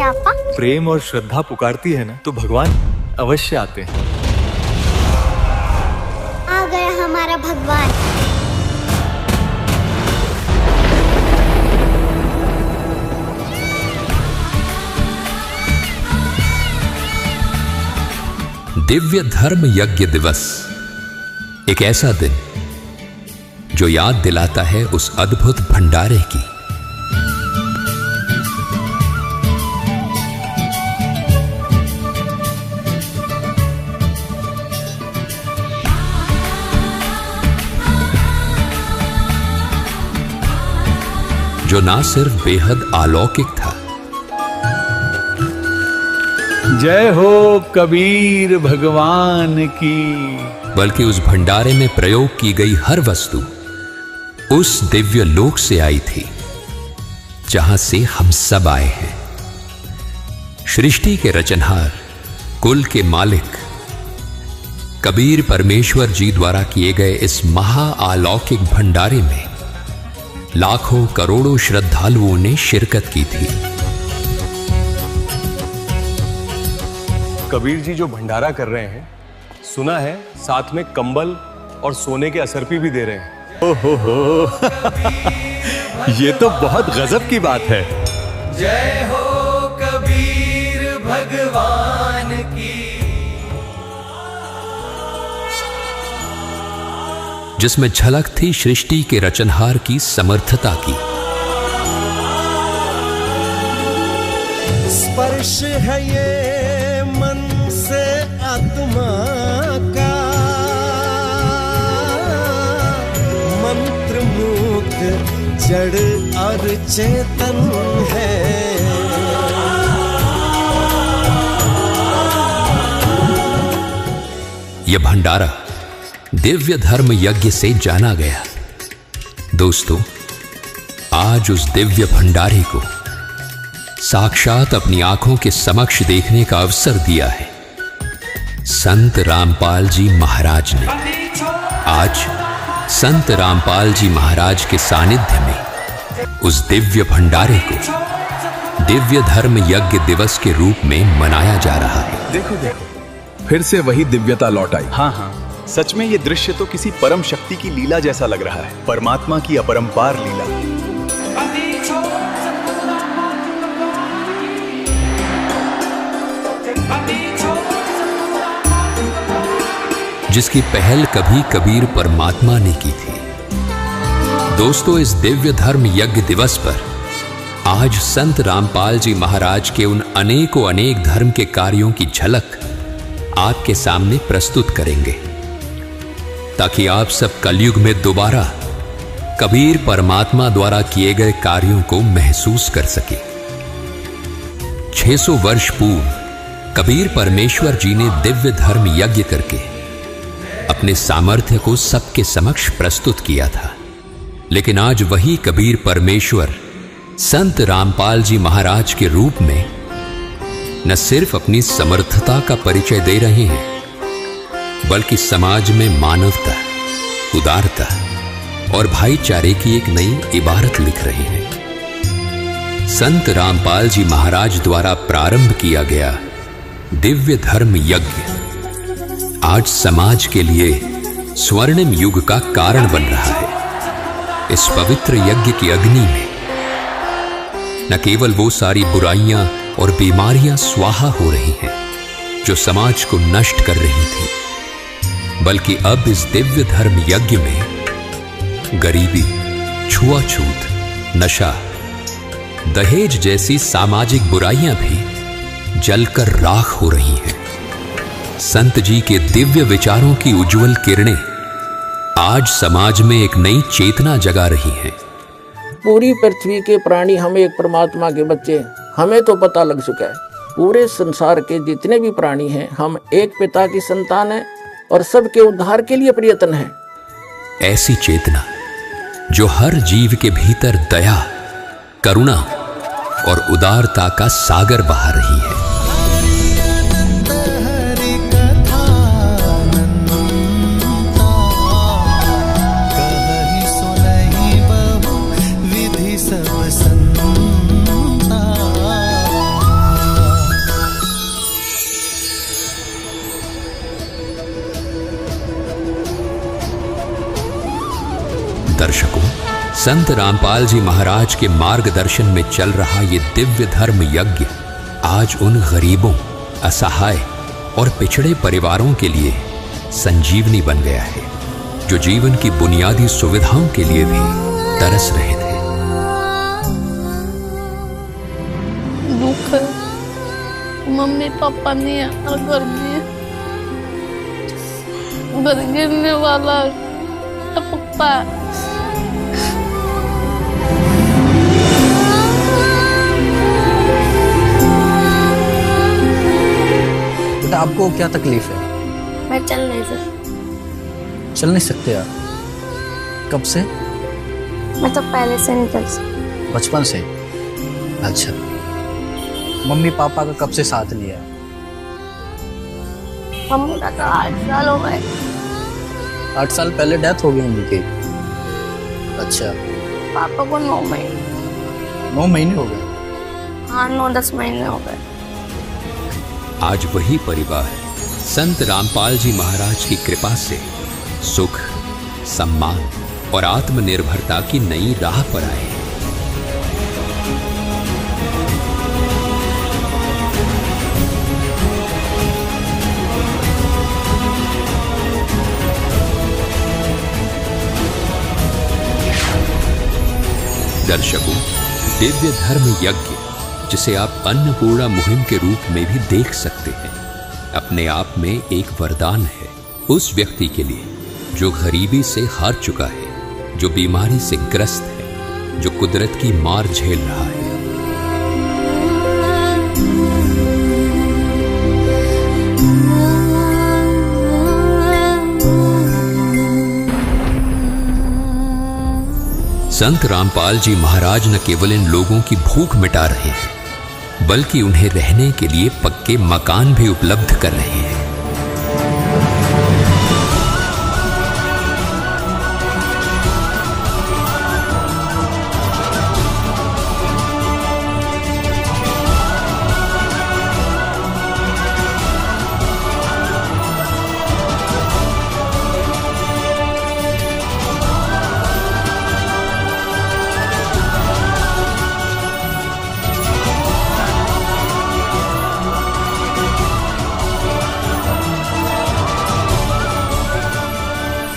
क्या आपा? प्रेम और श्रद्धा पुकारती है ना, तो भगवान अवश्य आते हैं। आ गया हमारा भगवान। दिव्य धर्म यज्ञ दिवस, एक ऐसा दिन जो याद दिलाता है उस अद्भुत भंडारे की। जो ना सिर्फ बेहद अलौकिक था, जय हो कबीर भगवान की, बल्कि उस भंडारे में प्रयोग की गई हर वस्तु उस दिव्य लोक से आई थी जहां से हम सब आए हैं। सृष्टि के रचनहार, कुल के मालिक कबीर परमेश्वर जी द्वारा किए गए इस महाअलौकिक भंडारे में लाखों करोड़ों श्रद्धालुओं ने शिरकत की थी। कबीर जी जो भंडारा कर रहे हैं, सुना है साथ में कंबल और सोने के असरपी भी दे रहे हैं। ओहो ये तो बहुत गजब की बात है। जय हो कबीर भगवान की। जिसमें झलक थी सृष्टि के रचनहार की समर्थता की। स्पर्श है ये मन से आत्मा का, मंत्र मुक्त जड़ और चेतन है। यह भंडारा दिव्य धर्म यज्ञ से जाना गया। दोस्तों, आज उस दिव्य भंडारे को साक्षात अपनी आंखों के समक्ष देखने का अवसर दिया है संत रामपाल जी महाराज ने। आज संत रामपाल जी महाराज के सानिध्य में उस दिव्य भंडारे को दिव्य धर्म यज्ञ दिवस के रूप में मनाया जा रहा है। देखो देखो, फिर से वही दिव्यता लौट आई। हाँ हाँ, सच में ये दृश्य तो किसी परम शक्ति की लीला जैसा लग रहा है। परमात्मा की अपरंपार लीला। जिसकी पहल कभी कबीर परमात्मा ने की थी। दोस्तों, इस दिव्य धर्म यज्ञ दिवस पर आज संत रामपाल जी महाराज के उन अनेकों अनेक धर्म के कार्यों की झलक आपके सामने प्रस्तुत करेंगे, ताकि आप सब कलयुग में दोबारा कबीर परमात्मा द्वारा किए गए कार्यों को महसूस कर सके। 600 वर्ष पूर्व कबीर परमेश्वर जी ने दिव्य धर्म यज्ञ करके अपने सामर्थ्य को सबके समक्ष प्रस्तुत किया था। लेकिन आज वही कबीर परमेश्वर संत रामपाल जी महाराज के रूप में न सिर्फ अपनी समर्थता का परिचय दे रहे हैं, बल्कि समाज में मानवता, उदारता और भाईचारे की एक नई इबारत लिख रहे हैं। संत रामपाल जी महाराज द्वारा प्रारंभ किया गया दिव्य धर्म यज्ञ आज समाज के लिए स्वर्णिम युग का कारण बन रहा है। इस पवित्र यज्ञ की अग्नि में न केवल वो सारी बुराइयां और बीमारियां स्वाहा हो रही हैं जो समाज को नष्ट कर रही थी, बल्कि अब इस दिव्य धर्म यज्ञ में गरीबी, छुआछूत, नशा, दहेज जैसी सामाजिक बुराइयां भी जलकर राख हो रही हैं। संत जी के दिव्य विचारों की उज्जवल किरणें आज समाज में एक नई चेतना जगा रही हैं। पूरी पृथ्वी के प्राणी हम एक परमात्मा के बच्चे, हमें तो पता लग चुका है। पूरे संसार के जितने भी प्राणी हैं, हम एक पिता की संतान हैं और सबके उद्धार के लिए प्रयत्न है। ऐसी चेतना जो हर जीव के भीतर दया, करुणा और उदारता का सागर बहा रही है। दर्शकों, संत रामपाल जी महाराज के मार्गदर्शन में चल रहा ये दिव्य धर्म यज्ञ आज उन गरीबों, असहाय और पिछड़े परिवारों के लिए संजीवनी बन गया है, जो जीवन की बुनियादी सुविधाओं के लिए भी तरस रहे थे। दुख है, मम्मी पापा नहीं है और घर भी है, घर गिरने वाला टपकता है। बेटा आपको क्या तकलीफ है? मैं चल नहीं सकते आप? कब से? मैं तो पहले से नहीं चल सकती। बचपन से? अच्छा, मम्मी पापा का कब से साथ लिया? मम्मी का तो 8 साल हो गए। 8 साल पहले डेथ हो गई उनकी। अच्छा, पापा को 9 महीने। 9 महीने हो गए? हाँ, 9-10 महीने हो गए। आज वही परिवार संत रामपाल जी महाराज की कृपा से सुख, सम्मान और आत्मनिर्भरता की नई राह पर आए। दर्शकों, दिव्य धर्म यज्ञ, जिसे आप अन्नपूर्णा मुहिम के रूप में भी देख सकते हैं, अपने आप में एक वरदान है उस व्यक्ति के लिए जो गरीबी से हार चुका है, जो बीमारी से ग्रस्त है, जो कुदरत की मार झेल रहा है। संत रामपाल जी महाराज न केवल इन लोगों की भूख मिटा रहे हैं, बल्कि उन्हें रहने के लिए पक्के मकान भी उपलब्ध कर रहे हैं।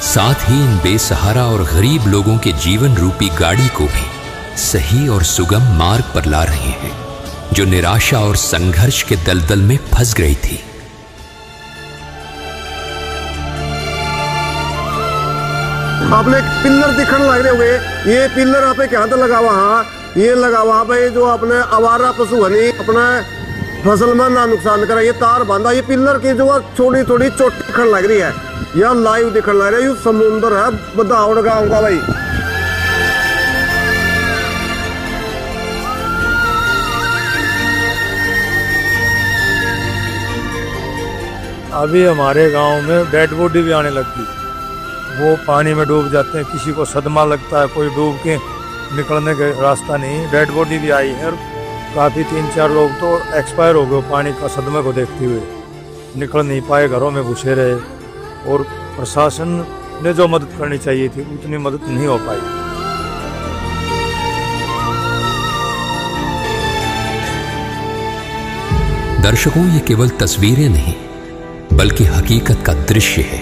साथ ही इन बेसहारा और गरीब लोगों के जीवन रूपी गाड़ी को भी सही और सुगम मार्ग पर ला रहे हैं, जो निराशा और संघर्ष के दलदल में फंस गई थी। आपने एक पिल्लर दिखने लग रहे होंगे, ये पिल्लर आप क्या तो लगा हुआ, ये लगा हुआ भाई जो अपने आवारा पशु है अपना फसल में ना नुकसान करा, ये तार बांधा, ये पिल्लर की जो थोड़ी थोड़ी चोट दिखने लग रही है, यह लाइव दिखने लग रहा है, ये समुद्र है बदावड़ गाँव का भाई। अभी हमारे गांव में डेड बॉडी भी आने लगती, वो पानी में डूब जाते हैं, किसी को सदमा लगता है, कोई डूब के निकलने का रास्ता नहीं, डेड बॉडी भी आई है और काफ़ी 3-4 लोग तो एक्सपायर हो गए पानी का सदमे को देखते हुए, निकल नहीं पाए, घरों में घुसे रहे और प्रशासन ने जो मदद करनी चाहिए थी उतनी मदद नहीं हो पाई। दर्शकों, ये केवल तस्वीरें नहीं बल्कि हकीकत का दृश्य है,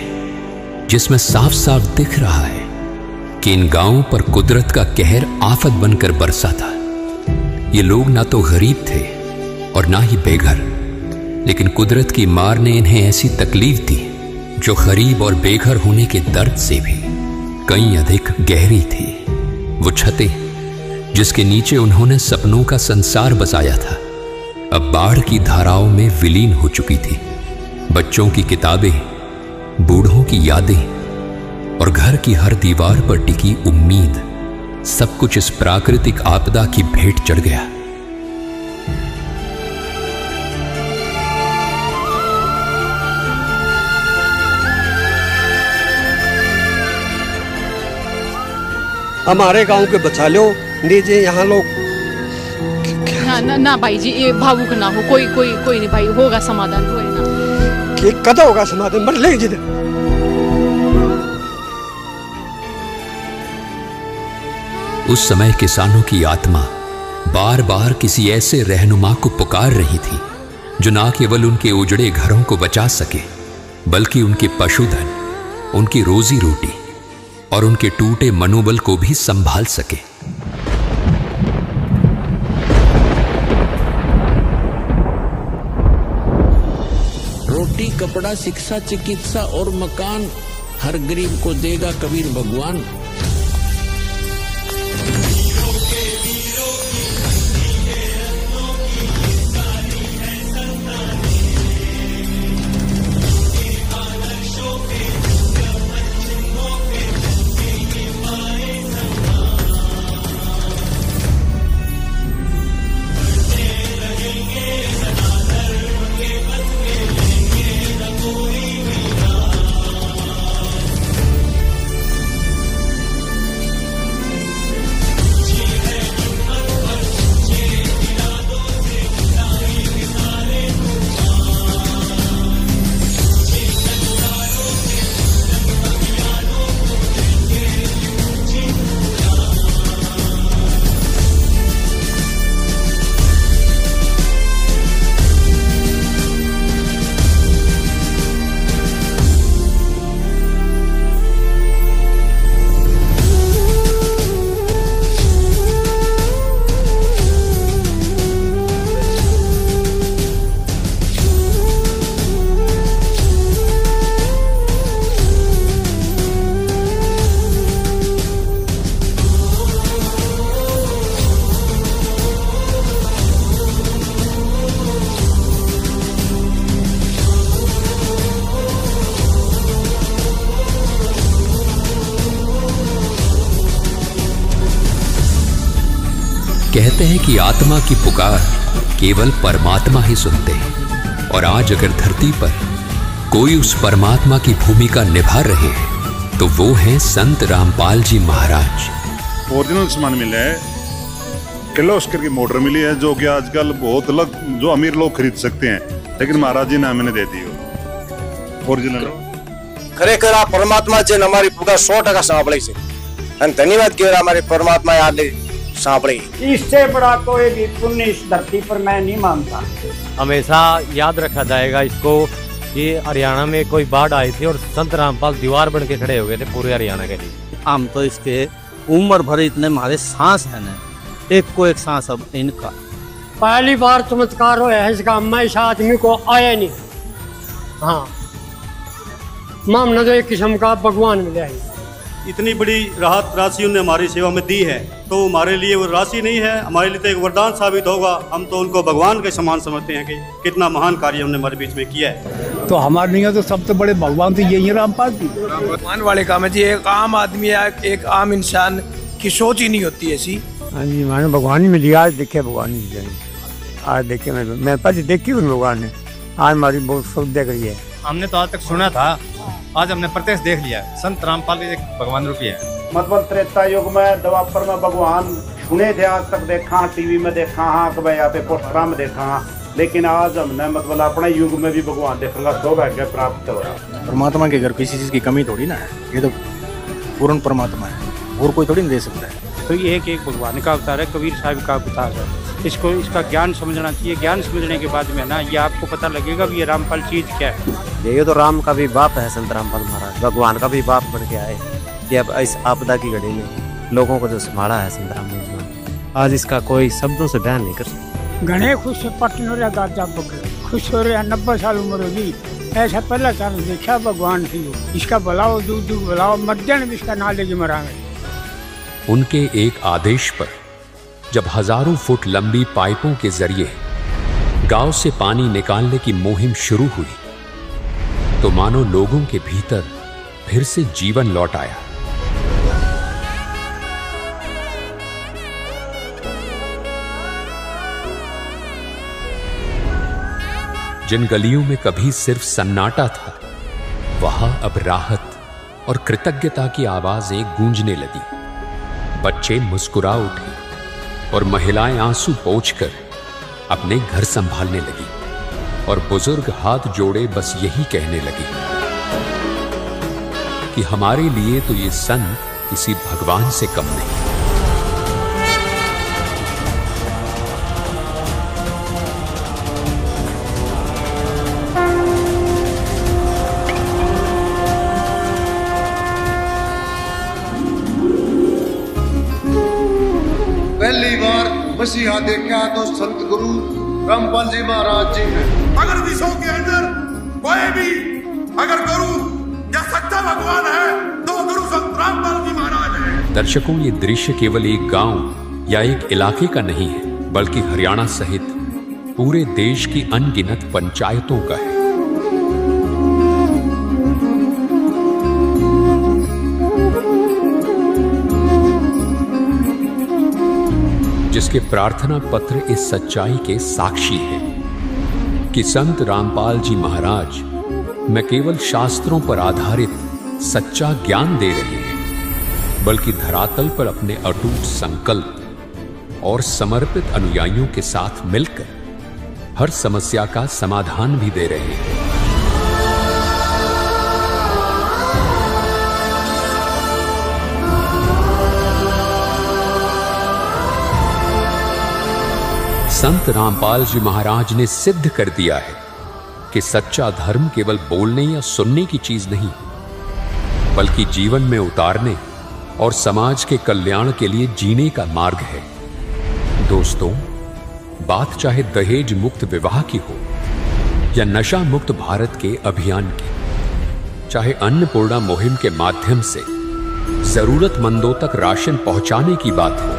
जिसमें साफ साफ दिख रहा है कि इन गांवों पर कुदरत का कहर आफत बनकर बरसा था। ये लोग ना तो गरीब थे और ना ही बेघर, लेकिन कुदरत की मार ने इन्हें ऐसी तकलीफ दी जो गरीब और बेघर होने के दर्द से भी कहीं अधिक गहरी थी। वो छतें जिसके नीचे उन्होंने सपनों का संसार बसाया था, अब बाढ़ की धाराओं में विलीन हो चुकी थी। बच्चों की किताबें, बूढ़ों की यादें और घर की हर दीवार पर टिकी उम्मीद, सब कुछ इस प्राकृतिक आपदा की भेंट चढ़ गया। हमारे गांव के बचा लो लीजिए, यहाँ लोग ना भाई जी, ये भावुक ना हो, कोई नहीं भाई, होगा समाधान, कोई ना, ठीक कदा होगा समाधान, मर लेंगे जिधर। उस समय किसानों की आत्मा बार बार किसी ऐसे रहनुमा को पुकार रही थी जो ना केवल उनके उजड़े घरों को बचा सके, बल्कि उनके पशुधन, उनकी रोजी रोटी और उनके टूटे मनोबल को भी संभाल सके। रोटी, कपड़ा, शिक्षा, चिकित्सा और मकान हर गरीब को देगा कबीर भगवान। कहते हैं कि आत्मा की पुकार केवल परमात्मा ही सुनते हैं, और आज अगर धरती पर कोई उस परमात्मा की भूमिका निभा रहे हैं तो वो हैं संत रामपाल जी महाराज। ओरिजिनल सामान मिला है, किर्लोस्कर की मोटर मिली है जो कि आजकल बहुत जो अमीर लोग खरीद सकते हैं, लेकिन महाराज जी ने हमें दे दी ओरिजिनल। खरेखर आ परमात्मा છે ને અમારી પુકાર 100% સાંભળે છે અને ધન્યવાદ કહેવાય અમારી પરમાત્માએ આ સાંભળી। इससे बड़ा कोई भी पुण्य इस धरती पर मैं नहीं मानता। हमेशा याद रखा जाएगा इसको कि हरियाणा में कोई बाढ़ आई थी और संत रामपाल दीवार बन के खड़े हो गए थे पूरे हरियाणा के लिए। हम तो इसके उम्र भर इतने हमारे सांस है ना, एक को एक सांस अब इनका। पहली बार चमत्कार हुआ है इस गांव में, इस आदमी को आया नहीं। हाँ, मामला तो एक किस्म का भगवान मिला है। इतनी बड़ी राहत राशि उन्होंने हमारी सेवा में दी है, तो हमारे लिए वो राशि नहीं है, हमारे लिए तो एक वरदान साबित होगा। हम तो उनको भगवान के समान समझते हैं कि कितना महान कार्य उन्होंने हमारे बीच में किया है। तो हमारे लिए तो सबसे बड़े भगवान तो यही है रामपाल जी। भगवान वाले काम है जी, एक आम आदमी या एक आम इंसान की सोच ही नहीं होती ऐसी। हाँ जी, मैंने भगवान ही मिली, आज देखे भगवान ही, आज देखे मैं पास देखी भगवान ने, आज हमारी बहुत सुविधा करी है। हमने तो आज तक सुना था, आज हमने प्रत्यक्ष देख लिया। संत रामपाल एक भगवान रूपी है। मतलब त्रेता युग में, द्वापर में भगवान सुने थे, आज तक देखा, टीवी में देखा, हाँ कि भाई यहाँ पे पोस्टर में देखा, लेकिन आज हमने मतलब अपने युग में भी भगवान देखने का सौभाग्य प्राप्त हो रहा। परमात्मा के घर किसी चीज की कमी थोड़ी ना है, ये तो पूर्ण परमात्मा है, और कोई थोड़ी नहीं दे सकता है। तो ये एक भगवान का अवतार है, कबीर साहब का अवतार है। इसको इसका ज्ञान समझना चाहिए। ज्ञान समझने के बाद में ना ये आपको पता लगेगा कि ये रामपाल चीज क्या है। ये तो राम का भी बाप है संत रामपाल महाराज, भगवान का भी बाप बन के आए कि अब इस आपदा की घड़ी में लोगों को जो संभाला है संत रामपाल, आज इसका कोई शब्दों से बयान नहीं कर सकता। घने खुश पटन हो रहा गाजा पकड़, खुश हो रहा, 90 साल उम्र होगी, ऐसा पहला साल देखा भगवान थी। इसका बुलाओ, दूध दूध बुलाओ, मर्जन भी इसका ना लेके मरावे। उनके एक आदेश पर जब हजारों फुट लंबी पाइपों के जरिए गांव से पानी निकालने की मुहिम शुरू हुई तो मानो लोगों के भीतर फिर से जीवन लौट आया। जिन गलियों में कभी सिर्फ सन्नाटा था, वहां अब राहत और कृतज्ञता की आवाजें गूंजने लगी। बच्चे मुस्कुरा उठे और महिलाएं आंसू पोंछकर अपने घर संभालने लगी, और बुजुर्ग हाथ जोड़े बस यही कहने लगे कि हमारे लिए तो ये संत किसी भगवान से कम नहीं। मसीहा देखा तो संत गुरु रामपाल जी महाराज जी हैं। अगर विश्व के अंदर कोई भी अगर गुरु या सच्चा भगवान है तो गुरु संत रामपाल जी महाराज हैं। दर्शकों, ये दृश्य केवल एक गांव या एक इलाके का नहीं है, बल्कि हरियाणा सहित पूरे देश की अनगिनत पंचायतों का है। जिसके प्रार्थना पत्र इस सच्चाई के साक्षी हैं कि संत रामपाल जी महाराज न केवल शास्त्रों पर आधारित सच्चा ज्ञान दे रहे हैं, बल्कि धरातल पर अपने अटूट संकल्प और समर्पित अनुयायियों के साथ मिलकर हर समस्या का समाधान भी दे रहे हैं। संत रामपाल जी महाराज ने सिद्ध कर दिया है कि सच्चा धर्म केवल बोलने या सुनने की चीज नहीं, बल्कि जीवन में उतारने और समाज के कल्याण के लिए जीने का मार्ग है। दोस्तों, बात चाहे दहेज मुक्त विवाह की हो या नशा मुक्त भारत के अभियान की, चाहे अन्नपूर्णा मुहिम के माध्यम से जरूरतमंदों तक राशन पहुंचाने की बात हो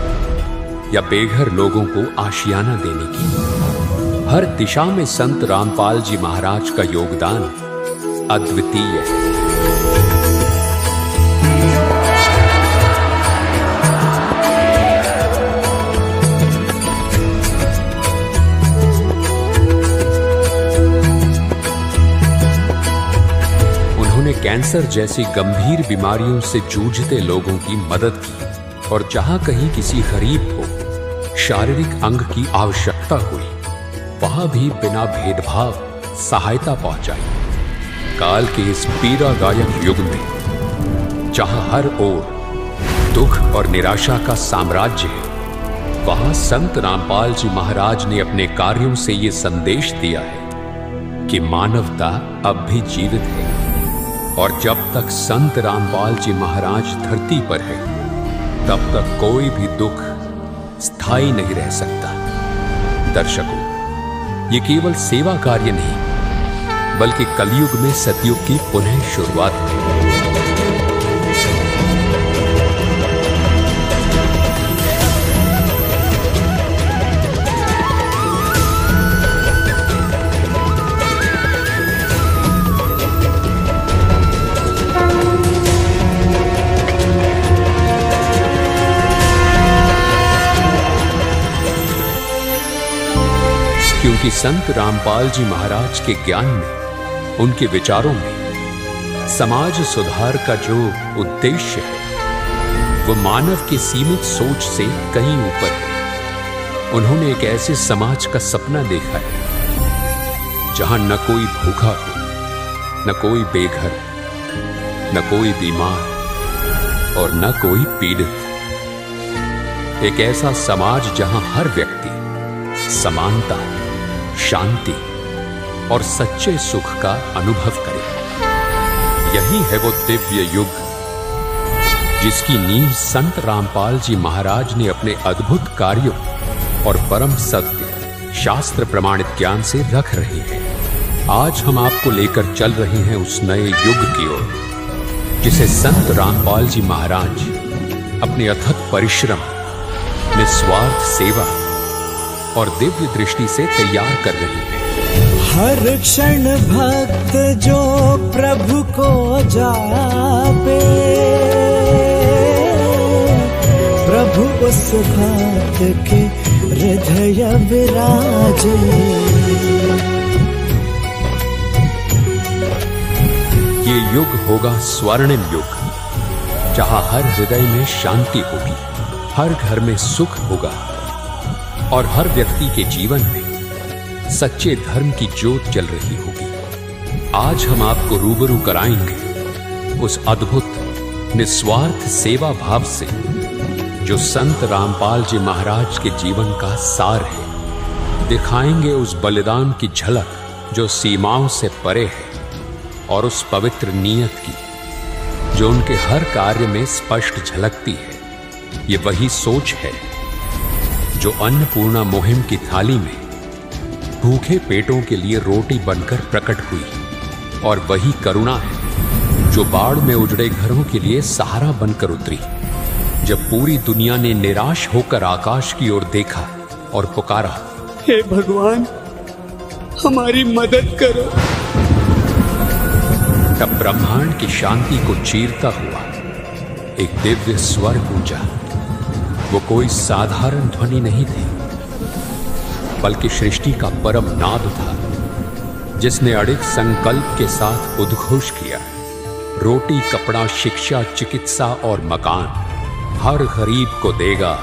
या बेघर लोगों को आशियाना देने की, हर दिशा में संत रामपाल जी महाराज का योगदान अद्वितीय है। उन्होंने कैंसर जैसी गंभीर बीमारियों से जूझते लोगों की मदद की और जहां कहीं किसी गरीब को शारीरिक अंग की आवश्यकता हुई, वहां भी बिना भेदभाव सहायता पहुंचाई। काल के इस पीड़ादायक युग में जहां हर ओर दुख और निराशा का साम्राज्य है, वहां संत रामपाल जी महाराज ने अपने कार्यों से ये संदेश दिया है कि मानवता अब भी जीवित है और जब तक संत रामपाल जी महाराज धरती पर है, तब तक कोई भी दुख स्थायी नहीं रह सकता। दर्शकों, ये केवल सेवा कार्य नहीं, बल्कि कलयुग में सतयुग की पुनः शुरुआत है। क्योंकि संत रामपाल जी महाराज के ज्ञान में, उनके विचारों में समाज सुधार का जो उद्देश्य है, वो मानव की सीमित सोच से कहीं ऊपर है। उन्होंने एक ऐसे समाज का सपना देखा है जहां न कोई भूखा हो, न कोई बेघर, न कोई बीमार और न कोई पीड़ित। एक ऐसा समाज जहां हर व्यक्ति समानता, शांति और सच्चे सुख का अनुभव करे। यही है वो दिव्य युग जिसकी नींव संत रामपाल जी महाराज ने अपने अद्भुत कार्यों और परम सत्य शास्त्र प्रमाणित ज्ञान से रख रहे हैं। आज हम आपको लेकर चल रहे हैं उस नए युग की ओर जिसे संत रामपाल जी महाराज अपने अथक परिश्रम, निस्वार्थ सेवा और दिव्य दृष्टि से तैयार कर रही है। हर क्षण भक्त जो प्रभु को जापे, प्रभु उस भक्त के हृदय विराजे। ये युग होगा स्वर्णिम युग, जहां हर हृदय में शांति होगी, हर घर में सुख होगा और हर व्यक्ति के जीवन में सच्चे धर्म की ज्योत जल रही होगी। आज हम आपको रूबरू कराएंगे उस अद्भुत निस्वार्थ सेवा भाव से जो संत रामपाल जी महाराज के जीवन का सार है। दिखाएंगे उस बलिदान की झलक जो सीमाओं से परे है और उस पवित्र नीयत की जो उनके हर कार्य में स्पष्ट झलकती है। ये वही सोच है जो अन्नपूर्णा मुहिम की थाली में भूखे पेटों के लिए रोटी बनकर प्रकट हुई, और वही करुणा है जो बाढ़ में उजड़े घरों के लिए सहारा बनकर उतरी, जब पूरी दुनिया ने निराश होकर आकाश की ओर देखा और पुकारा, हे भगवान हमारी मदद करो। तब ब्रह्मांड की शांति को चीरता हुआ एक दिव्य स्वर गूंजा। वो कोई साधारण ध्वनि नहीं थी, बल्कि सृष्टि का परम नाद था, जिसने अड़िग संकल्प के साथ उद्घोष किया, रोटी कपड़ा शिक्षा चिकित्सा और मकान हर गरीब को देगा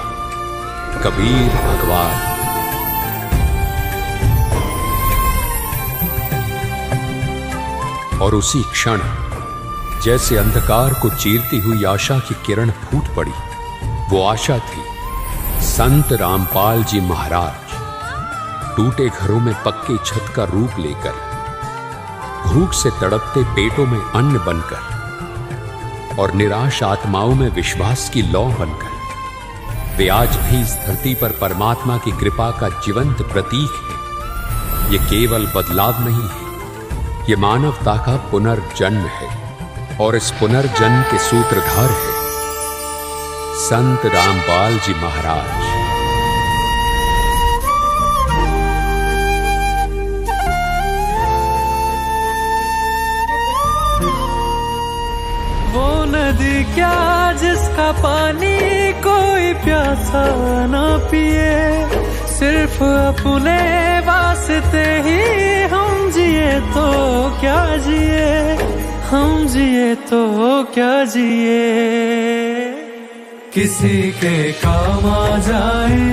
कबीर भगवान। और उसी क्षण जैसे अंधकार को चीरती हुई आशा की किरण फूट पड़ी। वो आशा थी संत रामपाल जी महाराज टूटे घरों में पक्की छत का रूप लेकर, भूख से तड़पते पेटों में अन्न बनकर और निराश आत्माओं में विश्वास की लौ बनकर वे आज भी इस धरती पर परमात्मा की कृपा का जीवंत प्रतीक है। ये केवल बदलाव नहीं है, ये मानवता का पुनर्जन्म है, और इस पुनर्जन्म के सूत्रधार है संत रामपाल जी महाराज। वो नदी क्या जिसका पानी कोई प्यासा ना पिए, सिर्फ अपने वास्ते ही हम जिए तो क्या जिए, हम जिए तो क्या जिए। किसी के काम आ जाए,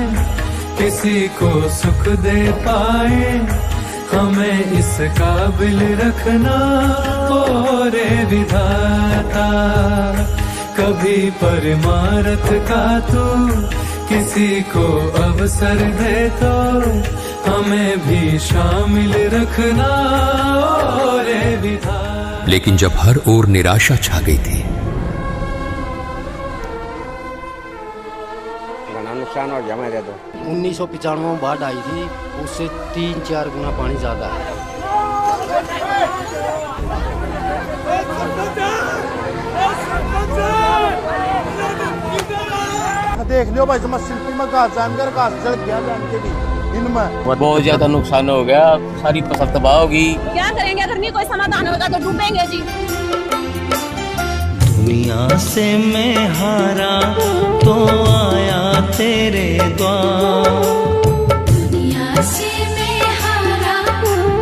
किसी को सुख दे पाए, हमें इस काबिल रखना ओ रे विधाता। कभी परमारथ का तू किसी को अवसर दे तो हमें भी शामिल रखना ओ रे विधाता। लेकिन जब हर ओर निराशा छा गई थी, नुकसान हो गया मेरे तो। 1995 में बाढ़ आई थी, उससे 3-4 गुना पानी ज्यादा है। देख लियो भाई समझ शिल्पी में घास जाम कर घास जल गया जाम के भी इनमें बहुत ज्यादा नुकसान हो गया, सारी फसल तबाह होगी। क्या करेंगे अगर नहीं कोई समाधान होगा तो डूबेंगे जी। दुनिया से मैं हारा तो आया तेरे द्वार, दुनिया से मैं हारा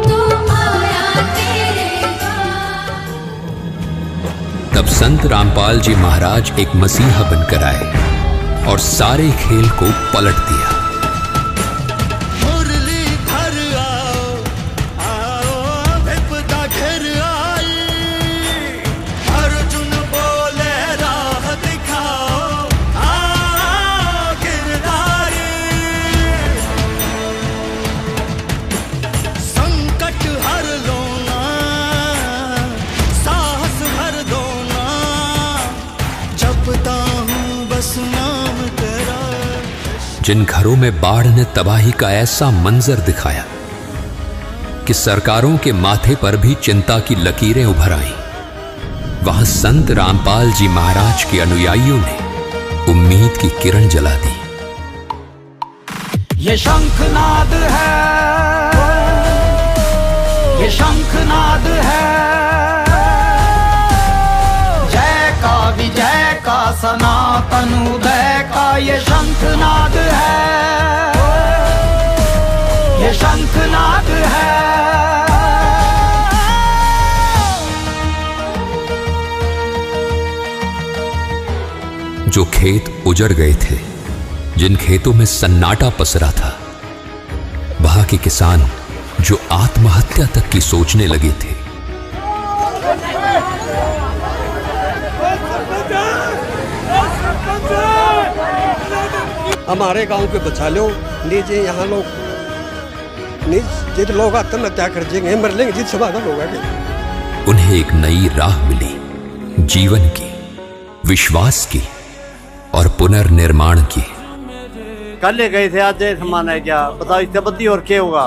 तो आया तेरे द्वार। तब संत रामपाल जी महाराज एक मसीहा बनकर आए और सारे खेल को पलट दिया। मुरली भर आओ आओ विपदा घर आई, अर्जुन बोले राह दिखाओ आओ गिरधारी। संकट हर लो ना, साहस भर दो ना, जपता हूँ बस नाम तेरा। जिन घरों में बाढ़ ने तबाही का ऐसा मंजर दिखाया कि सरकारों के माथे पर भी चिंता की लकीरें उभर आईं, वहां संत रामपाल जी महाराज के अनुयायियों ने उम्मीद की किरण जला दी। ये शंखनाद है, ये शंखनाद है, जय का विजय का सनातन उदय का ये शंखनाद है, ये शंखनाद है। जो खेत उजड़ गए थे, जिन खेतों में सन्नाटा पसरा था, वहां के किसान जो आत्महत्या तक की सोचने लगे थे, हमारे गांव के बचा लो नीचे, यहाँ लोग जित लोग आत्महत्या कर देंगे, मर लेंगे, जित समाधान होगा। उन्हें एक नई राह मिली, जीवन की, विश्वास की और पुनर्निर्माण की। कल ले गए थे, आज सामान है क्या बताओ, इससे बद्दी और क्या होगा।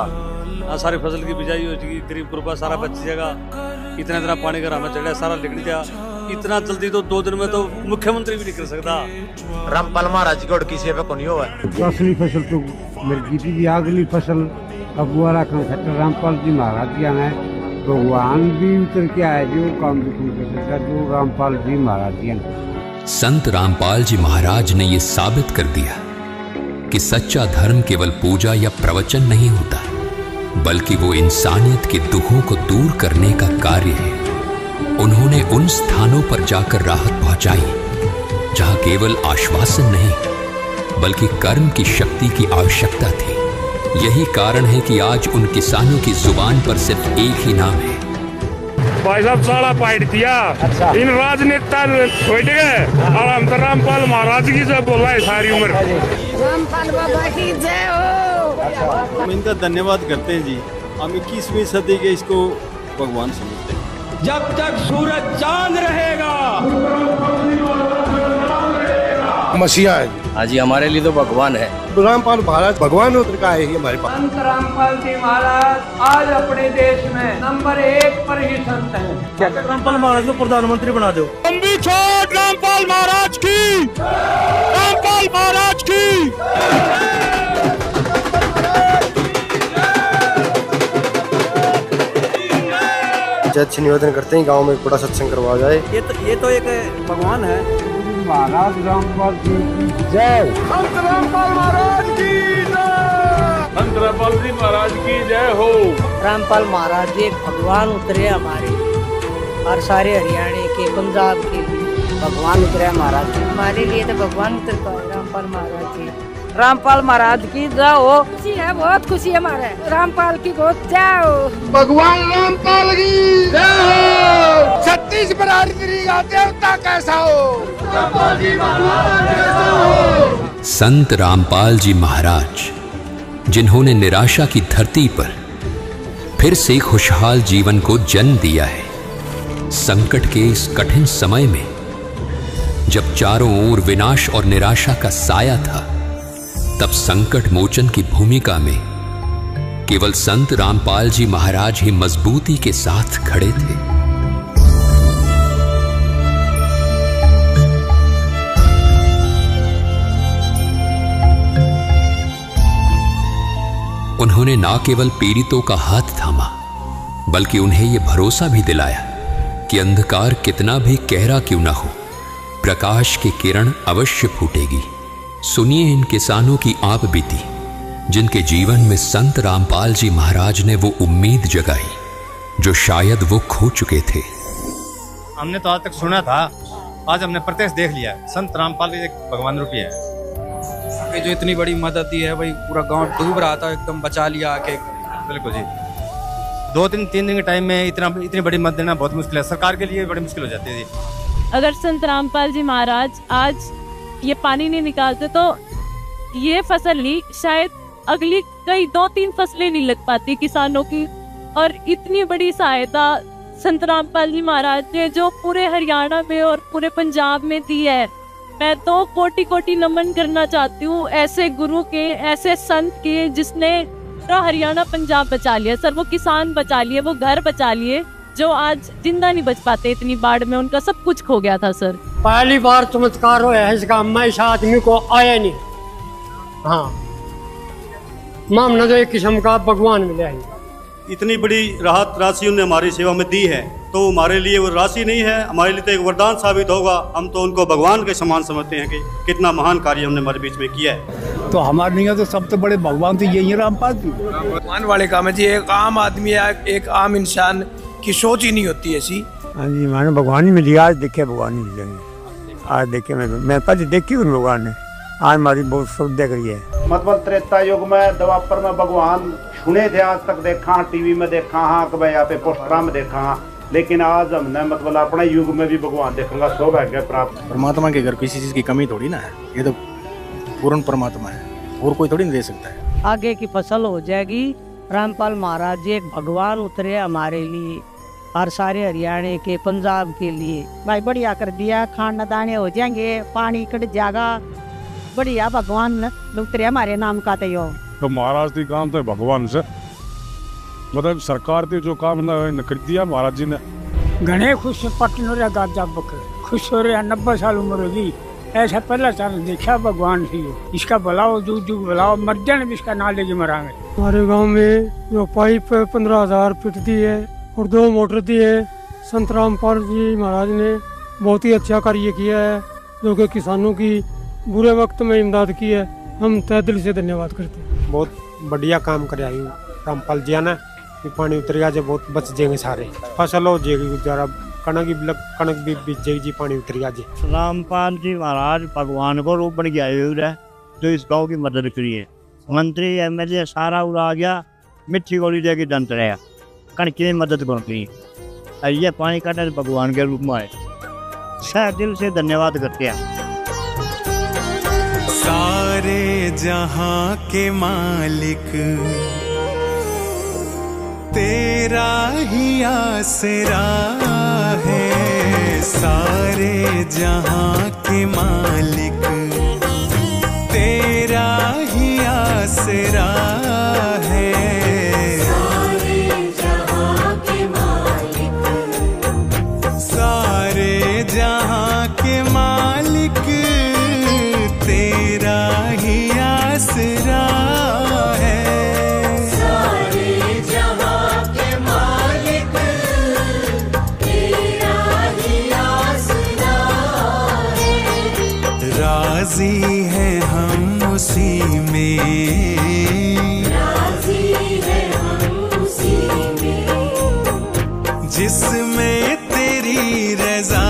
सारी फसल की बिजाई हो जाएगी, गरीब गुरबा सारा बच जाएगा। इतना पानी का रामा चढ़ा सारा निकल गया। इतना जल्दी तो 2 दिन में तो मुख्यमंत्री भी नहीं कर सकता। रामपाल महाराज की किसी पे नहीं हुआ। असली फसल तो मिर्गी की अगली फसल अगुआरा खट्टर रामपाल जी महाराज की आना है। भगवान भी उतर के आए जो काम भी कोई कर सकता जो रामपाल जी महाराज जी। संत रामपाल जी महाराज ने ये साबित कर दिया कि सच्चा धर्म केवल पूजा या प्रवचन नहीं होता, बल्कि वो इंसानियत के दुखों को दूर करने का कार्य है। उन्होंने उन स्थानों पर जाकर राहत पहुंचाई जहां केवल आश्वासन नहीं बल्कि कर्म की शक्ति की आवश्यकता थी। यही कारण है कि आज उन किसानों की जुबान पर सिर्फ एक ही नाम है। भाई साहब साला पाइट दिया। अच्छा। इन राजनेता बैठ गए और हम तो रामपाल महाराज की जब बोला है सारी उम्र। रामपाल बाबा की जय हो। हम इनका धन्यवाद करते हैं जी। हम 21वीं सदी के इसको भगवान समझते हैं। जब तक सूरज चांद रहेगा मसीहा है। हाँ जी, हमारे लिए तो भगवान है। रामपाल महाराज भगवान उतर का है हमारे पास। संत रामपाल जी महाराज आज अपने देश में नंबर 1 पर ही संत हैं। रामपाल महाराज को प्रधानमंत्री बना दो। लंबी छोड़ रामपाल महाराज की, रामपाल महाराज की। अच्छी निवेदन करते हैं गांव में बड़ा सत्संग करवा जाए। ये तो एक भगवान है। महाराज रामपाल जी की जय। संत रामपाल महाराज की जय। संत रामपाल जी महाराज की जय हो। रामपाल महाराज जी एक भगवान उतरे हमारे और सारे हरियाणा के पंजाब के लिए भगवान उतरे महाराज। हमारे लिए तो भगवान उतर पाए रामपाल महाराज जी। रामपाल महाराज की जय हो। खुशी है, बहुत खुशी है हमारे रामपाल की बहुत जय हो। भगवान रामपाल की जय हो। छत्तीस बरादरी का देवता कैसा हो, रामपाल जी महाराज कैसा हो। संत रामपाल जी महाराज जिन्होंने निराशा की धरती पर फिर से खुशहाल जीवन को जन्म दिया है। संकट के इस कठिन समय में जब चारों ओर विनाश और निराशा का साया था, तब संकट मोचन की भूमिका में केवल संत रामपाल जी महाराज ही मजबूती के साथ खड़े थे। उन्होंने ना केवल पीड़ितों का हाथ थामा, बल्कि उन्हें यह भरोसा भी दिलाया कि अंधकार कितना भी गहरा क्यों ना हो, प्रकाश की किरण अवश्य फूटेगी। सुनिए इन किसानों की आप बीती, जिनके जीवन में संत रामपाल जी महाराज ने वो उम्मीद जगाई जो शायद वो खो चुके थे। हमने तो आज तक सुना था, आज हमने प्रत्यक्ष देख लिया। संत रामपाल जी एक भगवान रूपी है। जो इतनी बड़ी मदद दी है भाई, पूरा गांव डूब रहा था, एकदम बचा लिया आके। बिल्कुल जी। 2-3 दिन के टाइम में इतनी बड़ी मदद देना बहुत मुश्किल है, सरकार के लिए बड़ी मुश्किल हो जाती है जी। अगर संत रामपाल जी महाराज आज ये पानी नहीं निकालते तो ये फसल नहीं, शायद अगली कई 2-3 फसलें नहीं लग पाती किसानों की। और इतनी बड़ी सहायता संत रामपाल जी महाराज ने जो पूरे हरियाणा में और पूरे पंजाब में दी है, मैं तो कोटि-कोटि नमन करना चाहती हूँ ऐसे गुरु के, ऐसे संत के, जिसने पूरा हरियाणा पंजाब बचा लिया सर। वो किसान बचा लिए, वो घर बचा लिए जो आज जिंदा नहीं बच पाते। इतनी बाढ़ में उनका सब कुछ खो गया था सर। पहली बार चमत्कार हुआ है इसका, मैं इस आदमी को आया नहीं। हाँ, मामला तो एक किस्म का भगवान मिला है। इतनी बड़ी राहत राशि उन्होंने हमारी सेवा में दी है, तो हमारे लिए वो राशि नहीं है, हमारे लिए तो एक वरदान साबित होगा। हम तो उनको भगवान के समान समझते हैं कि कितना महान कार्य हमने हमारे बीच में किया है। तो हमारे लिए तो सबसे बड़े भगवान तो यही है रामपाल जी। भगवान वाले काम है जी। एक आम आदमी या एक आम इंसान की सोच ही नहीं होती ऐसी। हाँ जी, मैंने भगवान ही मिली। आज देखे भगवान ही मिलेंगे। आज देखे मैं पहले देखी उन भगवान ने, आज हमारी बहुत श्रद्धा करी है। मतलब त्रेता युग में, द्वापर में भगवान सुने थे, आज तक देखा, टीवी में देखा, हाँ कभी यहाँ पे पोस्टरा में देखा, लेकिन आज हमने मतलब अपने युग में भी भगवान देखूंगा सौभाग्य प्राप्त। परमात्मा के घर किसी चीज की कमी थोड़ी ना है, ये तो पूर्ण परमात्मा है, और कोई थोड़ी नहीं दे सकता है। आगे की फसल हो जाएगी। रामपाल महाराज जी एक भगवान उतरे हमारे लिए और सारे हरियाणा के, पंजाब के लिए। भाई बढ़िया कर दिया, खाना दाने हो जाएंगे, पानी कट जाएगा, बढ़िया भगवान उतरे हमारे नाम का तो महाराज जी काम तो भगवान से मतलब सरकार ने जो काम कर दिया महाराज जी ने घने खुश पटन हो रहा गाजा बक खुश हो रहा 90 साल उम्र होगी ऐसा पहला चांस देखा भगवान से इसका बुलाओ जुग जुग बुलाओ मर जाने भी इसका ना लेके मरांगे। हमारे गांव में जो पाइप 15,000 फीट दी है और 2 मोटर दी है संत रामपाल जी महाराज ने बहुत ही अच्छा कार्य किया है जो कि किसानों की बुरे वक्त में इमदाद की है। हम तहे दिल से धन्यवाद करते हैं। बहुत बढ़िया काम कर रामपाल जी ने पानी उतरेगा जो बहुत बच जाएंगे सारे फसल हो जाएगी जरा कणक भी बीत जाएगी जी पानी उतरेगा जी। रामपाल जी महाराज भगवान को रूप बन गया है जो इस गाँव की मदद करी है। मंत्री MLA सारा उड़ा गया मिट्टी गोली दे के दंत रहा कणक की मदद कर रही है। ये पानी काटने भगवान के रूप में आए शायद दिल से धन्यवाद करते हैं। सारे जहां के मालिक तेरा ही आसरा है। सारे जहां के मालिक तेरा ही आसरा है। सारे जहां के मालिक सारे जहां के मालिक तेरा ही आसरा है। सारे जहां के मालिक तेरा ही आसरा है। राजी है हम उसी में राजी है हम उसी में जिसमें तेरी रजा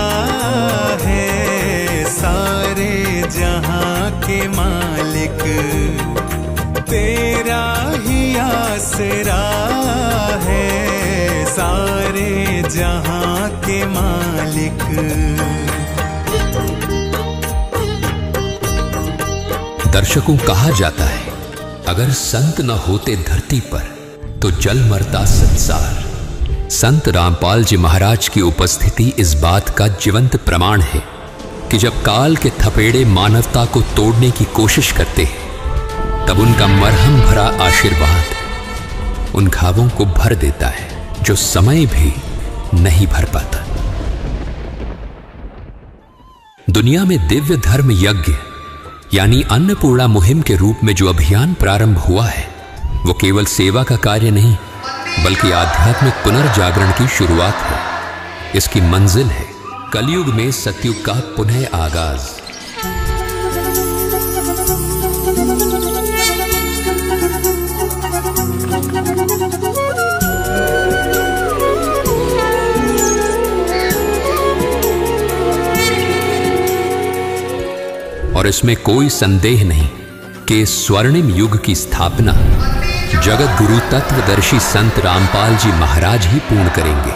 है। सारे जहां के मालिक तेरा ही आसरा है। सारे जहां के मालिक। दर्शकों, कहा जाता है अगर संत न होते धरती पर तो जल मरता संसार। संत रामपाल जी महाराज की उपस्थिति इस बात का जीवंत प्रमाण है कि जब काल के थपेड़े मानवता को तोड़ने की कोशिश करते हैं तब उनका मरहम भरा आशीर्वाद उन घावों को भर देता है जो समय भी नहीं भर पाता। दुनिया में दिव्य धर्म यज्ञ यानी अन्नपूर्णा मुहिम के रूप में जो अभियान प्रारंभ हुआ है वो केवल सेवा का कार्य नहीं बल्कि आध्यात्मिक पुनर्जागरण की शुरुआत है। इसकी मंजिल है कलयुग में सतयुग का पुनः आगाज। और इसमें कोई संदेह नहीं कि स्वर्णिम युग की स्थापना जगत गुरु तत्वदर्शी संत रामपाल जी महाराज ही पूर्ण करेंगे।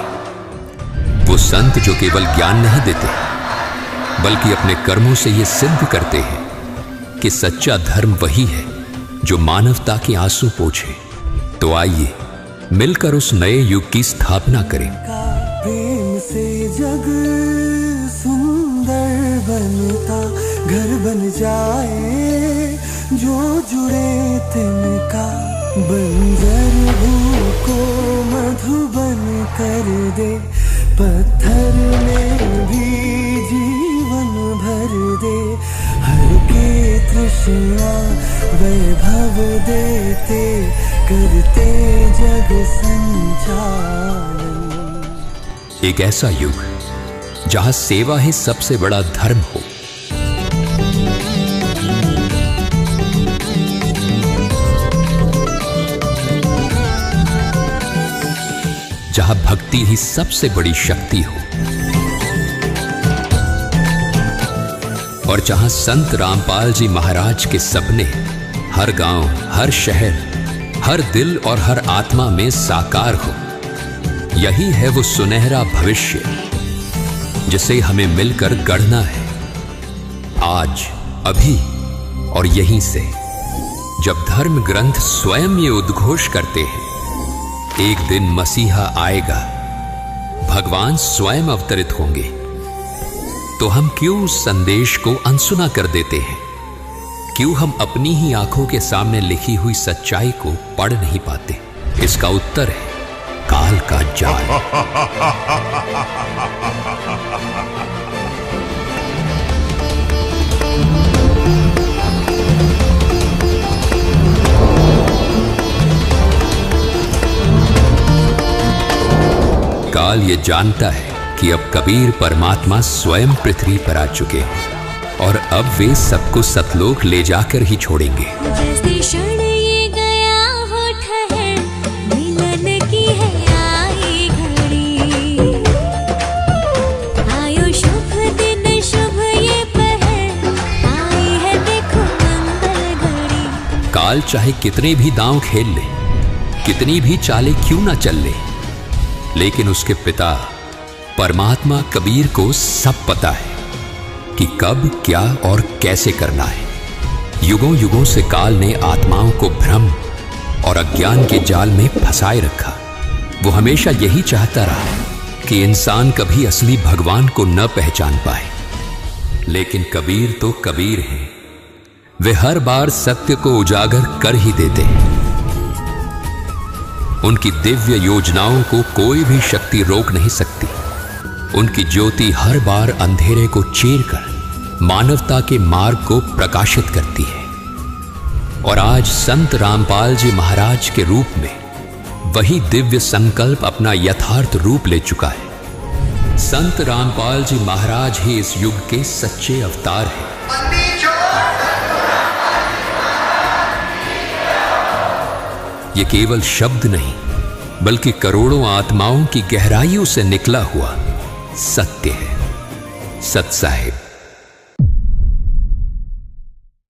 वो संत जो केवल ज्ञान नहीं देते बल्कि अपने कर्मों से ये सिद्ध करते हैं कि सच्चा धर्म वही है जो मानवता के आंसू पोंछे। तो आइए मिलकर उस नए युग की स्थापना करें। प्रेम से जग सुंदर बनता घर बन जाए जो जुड़े तिनका। बंजर भू को मधुबन कर दे पत्थर में भी जीवन भर दे। हर के तृष्णा वैभव देते करते जग संचालन। एक ऐसा युग जहां सेवा ही सबसे बड़ा धर्म हो। जहां भक्ति ही सबसे बड़ी शक्ति हो और जहां संत रामपाल जी महाराज के सपने हर गांव, हर शहर, हर दिल और हर आत्मा में साकार हो। यही है वो सुनहरा भविष्य जिसे हमें मिलकर गढ़ना है आज, अभी और यहीं से। जब धर्म ग्रंथ स्वयं ये उद्घोष करते हैं एक दिन मसीहा आएगा, भगवान स्वयं अवतरित होंगे, तो हम क्यों उस संदेश को अनसुना कर देते हैं? क्यों हम अपनी ही आंखों के सामने लिखी हुई सच्चाई को पढ़ नहीं पाते? इसका उत्तर है काल का जाल। काल ये जानता है कि अब कबीर परमात्मा स्वयं पृथ्वी पर आ चुके हैं और अब वे सबको सतलोक ले जाकर ही छोड़ेंगे। जैसे क्षण ये गया हो ठहर, मिलन की है आई घड़ी। आयो शुभ दिन शुभ ये पहर, आई है देखो मंगल घड़ी। काल चाहे कितने भी दांव खेल ले, कितनी भी चालें क्यों ना चल ले, लेकिन उसके पिता परमात्मा कबीर को सब पता है कि कब क्या और कैसे करना है। युगों युगों से काल ने आत्माओं को भ्रम और अज्ञान के जाल में फंसाए रखा। वो हमेशा यही चाहता रहा कि इंसान कभी असली भगवान को न पहचान पाए, लेकिन कबीर तो कबीर हैं। वे हर बार सत्य को उजागर कर ही देते हैं। उनकी दिव्य योजनाओं को कोई भी शक्ति रोक नहीं सकती। उनकी ज्योति हर बार अंधेरे को चीरकर मानवता के मार्ग को प्रकाशित करती है। और आज संत रामपाल जी महाराज के रूप में वही दिव्य संकल्प अपना यथार्थ रूप ले चुका है। संत रामपाल जी महाराज ही इस युग के सच्चे अवतार हैं। ये केवल शब्द नहीं, बल्कि करोड़ों आत्माओं की गहराइयों से निकला हुआ सत्य है। सत साहिब।